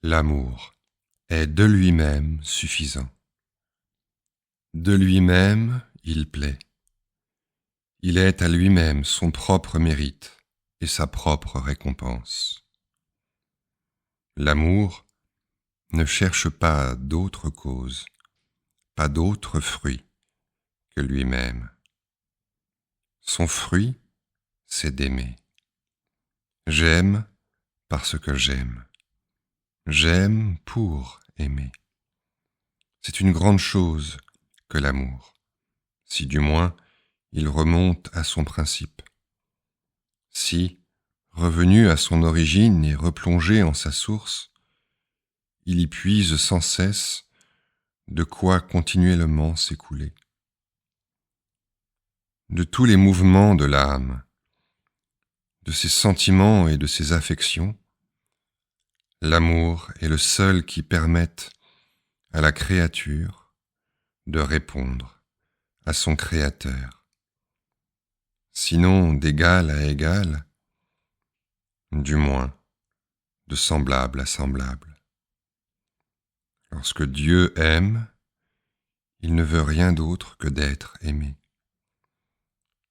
L'amour est de lui-même suffisant. De lui-même, il plaît. Il est à lui-même son propre mérite et sa propre récompense. L'amour ne cherche pas d'autre cause, pas d'autre fruit que lui-même. Son fruit, c'est d'aimer. J'aime parce que j'aime. J'aime pour aimer. C'est une grande chose que l'amour, si du moins il remonte à son principe. Si, revenu à son origine et replongé en sa source, il y puise sans cesse de quoi continuellement s'écouler. De tous les mouvements de l'âme, de ses sentiments et de ses affections, l'amour est le seul qui permette à la créature de répondre à son Créateur. Sinon d'égal à égal, du moins de semblable à semblable. Lorsque Dieu aime, il ne veut rien d'autre que d'être aimé,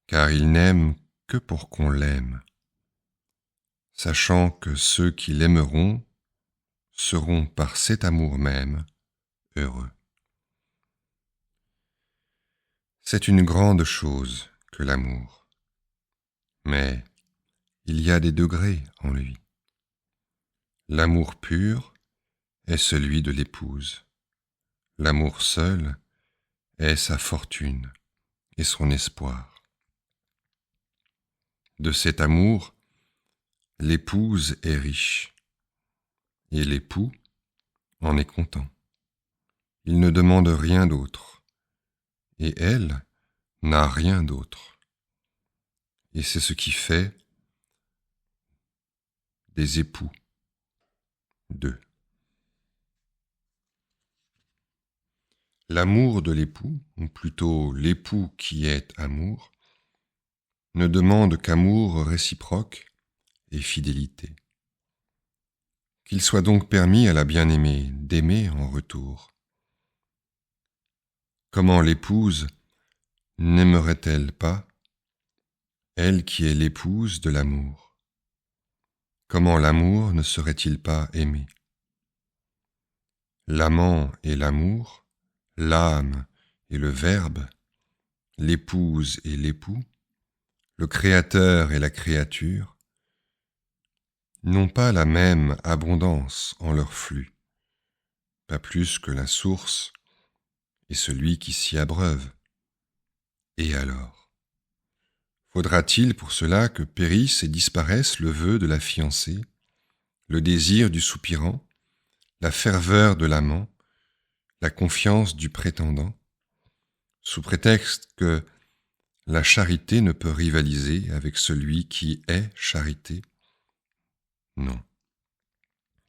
car il n'aime que pour qu'on l'aime, sachant que ceux qui l'aimeront seront par cet amour même heureux. C'est une grande chose que l'amour, mais il y a des degrés en lui. L'amour pur est celui de l'épouse. L'amour seul est sa fortune et son espoir. De cet amour, l'épouse est riche et l'époux en est content. Il ne demande rien d'autre et elle n'a rien d'autre. Et c'est ce qui fait des époux deux. L'amour de l'époux, ou plutôt l'époux qui est amour, ne demande qu'amour réciproque et fidélité. Qu'il soit donc permis à la bien-aimée d'aimer en retour. Comment l'épouse n'aimerait-elle pas, elle qui est l'épouse de l'amour? Comment l'amour ne serait-il pas aimé? L'amant et l'amour, l'âme et le Verbe, l'épouse et l'époux, le Créateur et la créature, n'ont pas la même abondance en leur flux, pas plus que la source et celui qui s'y abreuve. Et alors? Faudra-t-il pour cela que périsse et disparaisse le vœu de la fiancée, le désir du soupirant, la ferveur de l'amant, la confiance du prétendant, sous prétexte que la charité ne peut rivaliser avec celui qui est charité? Non.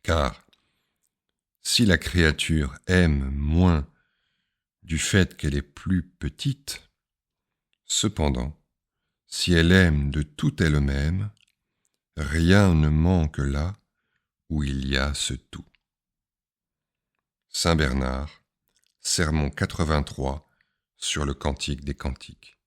Car si la créature aime moins du fait qu'elle est plus petite, cependant, si elle aime de toute elle-même, rien ne manque là où il y a ce tout. Saint Bernard, Sermon 83 sur le Cantique des Cantiques.